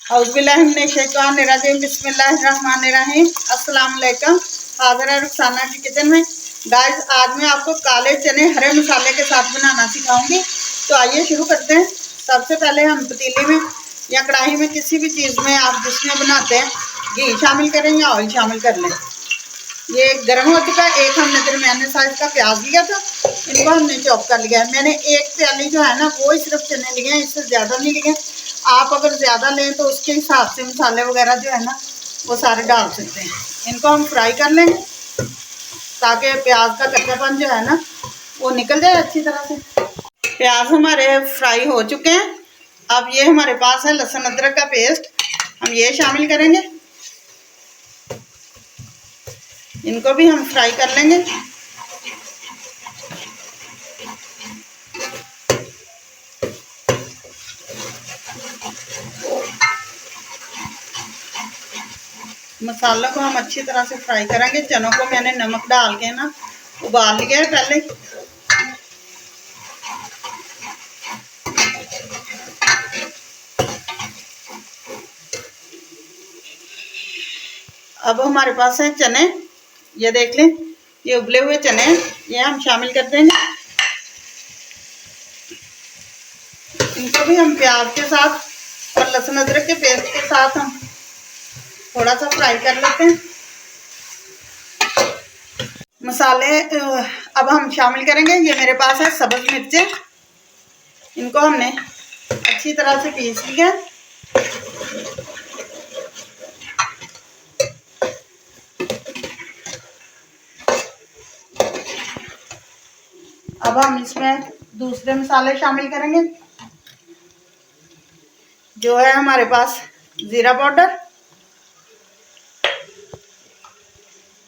औज़ुबिल्लाहिमिनश्शैतानिर्रजीम बिस्मिल्लाहिर्रहमानिर्रहीम। अस्सलाम वालेकुम। हाज़िर है रुखसाना की किचन में। गाइस, आज मैं आपको काले चने हरे मसाले के साथ बनाना सिखाऊंगी। तो आइए शुरू करते हैं। सबसे पहले हम पतीले में या कढ़ाई में किसी भी चीज़ में आप जिसमें बनाते हैं घी शामिल करें या ऑयल शामिल कर लें। ये गर्म हो चुका है। एक हमने दरमियाने साइज का प्याज लिया था, इनको हमने चॉप कर लिया है। मैंने एक प्याली जो है ना वो ही सिर्फ चने लिए हैं, इससे ज़्यादा नहीं लिए। आप अगर ज़्यादा लें तो उसके हिसाब से मसाले वगैरह जो है ना वो सारे डाल सकते हैं। इनको हम फ्राई कर लेंगे ताकि प्याज का कच्चापन जो है ना वो निकल जाए अच्छी तरह से। प्याज हमारे फ्राई हो चुके हैं। अब ये हमारे पास है लहसुन अदरक का पेस्ट, हम ये शामिल करेंगे। इनको भी हम फ्राई कर लेंगे। मसालों को हम अच्छी तरह से फ्राई करेंगे। चनों को मैंने नमक डाल के ना उबाल लिया है पहले। अब हमारे पास है चने, ये देख लें, ये उबले हुए चने ये हम शामिल कर देंगे। इनको भी हम प्याज के साथ और लहसुन अदरक के पेस्ट के साथ हम थोड़ा सा फ्राई कर लेते हैं। मसाले अब हम शामिल करेंगे। ये मेरे पास है सब्ज़ मिर्चें, इनको हमने अच्छी तरह से पीस लिया। अब हम इसमें दूसरे मसाले शामिल करेंगे। जो है हमारे पास जीरा पाउडर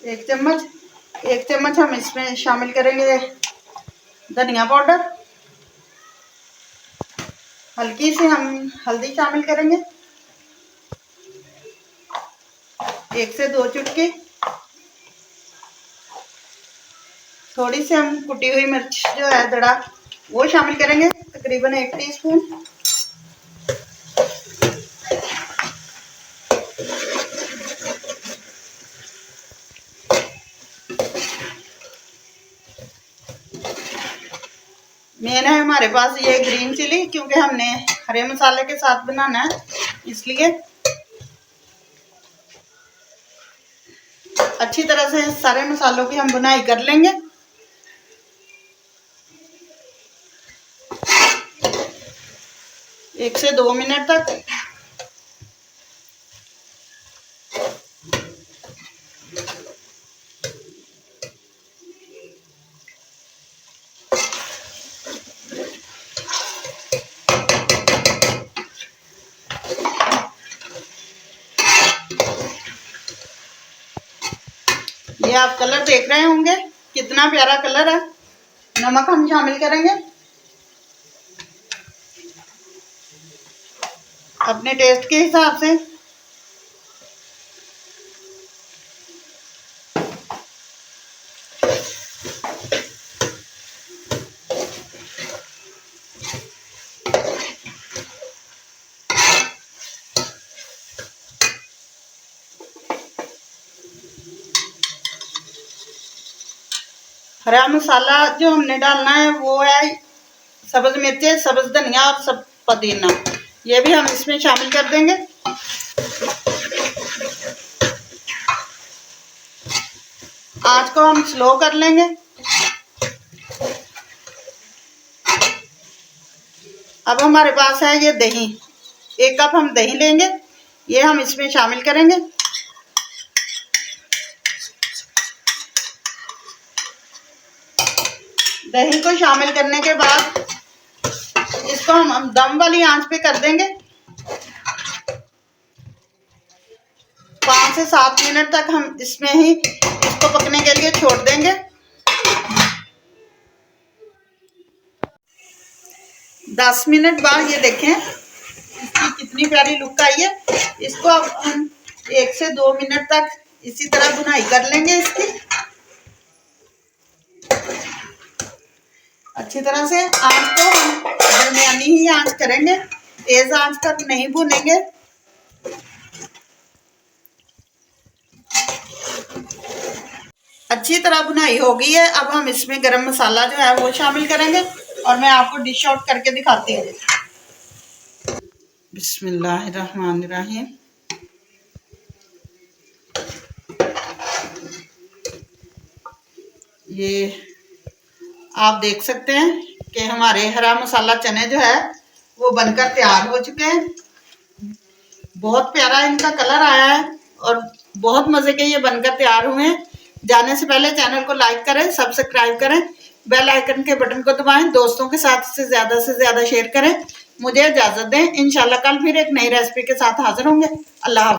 1 चम्मच हम इसमें शामिल करेंगे। धनिया पाउडर, हल्की सी हम हल्दी शामिल करेंगे, 1 से 2 चुटकी। थोड़ी सी हम कुटी हुई मिर्च जो है दड़ा वो शामिल करेंगे, तकरीबन 1 टीस्पून। मेन है हमारे पास ये ग्रीन चिली, क्योंकि हमने हरे मसाले के साथ बनाना है इसलिए। अच्छी तरह से सारे मसालों की हम बुनाई कर लेंगे। एक से 2 मिनट तक। ये आप कलर देख रहे होंगे कितना प्यारा कलर है। नमक हम शामिल करेंगे अपने टेस्ट के हिसाब से। हरा मसाला जो हमने डालना है वो है सब्ज़ मिर्चें, सब्ज़ धनिया और सब पुदीना, ये भी हम इसमें शामिल कर देंगे। आँच को हम स्लो कर लेंगे। अब हमारे पास है ये दही, 1 कप हम दही लेंगे, ये हम इसमें शामिल करेंगे। दही को शामिल करने के बाद इसको हम दम वाली आंच पे कर देंगे। 5 से 7 मिनट तक हम इसमें ही इसको पकने के लिए छोड़ देंगे। 10 मिनट बाद ये देखें इसकी कितनी प्यारी लुक आई है। इसको अब हम 1 से 2 मिनट तक इसी तरह बुनाई कर लेंगे इसकी अच्छी तरह से। आंच को हम दरमियानी ही आंच करेंगे, तेज आंच पर नहीं भूनेंगे। अच्छी तरह भुनाई हो गई है। अब हम इसमें गरम मसाला जो है वो शामिल करेंगे और मैं आपको डिश आउट करके दिखाती हूँ। बिस्मिल्लाहिर्रहमानिर्रहीम। ये आप देख सकते हैं कि हमारे हरा मसाला चने जो है वो बनकर तैयार हो चुके हैं। बहुत प्यारा इनका कलर आया है और बहुत मजे के ये बनकर तैयार हुए हैं। जाने से पहले चैनल को लाइक करें, सब्सक्राइब करें, बेल आइकन के बटन को दबाएं, दोस्तों के साथ से ज्यादा शेयर करें। मुझे इजाजत दें। इंशाल्लाह कल फिर एक नई रेसिपी के साथ हाजिर होंगे। अल्लाह हाफ़िज़।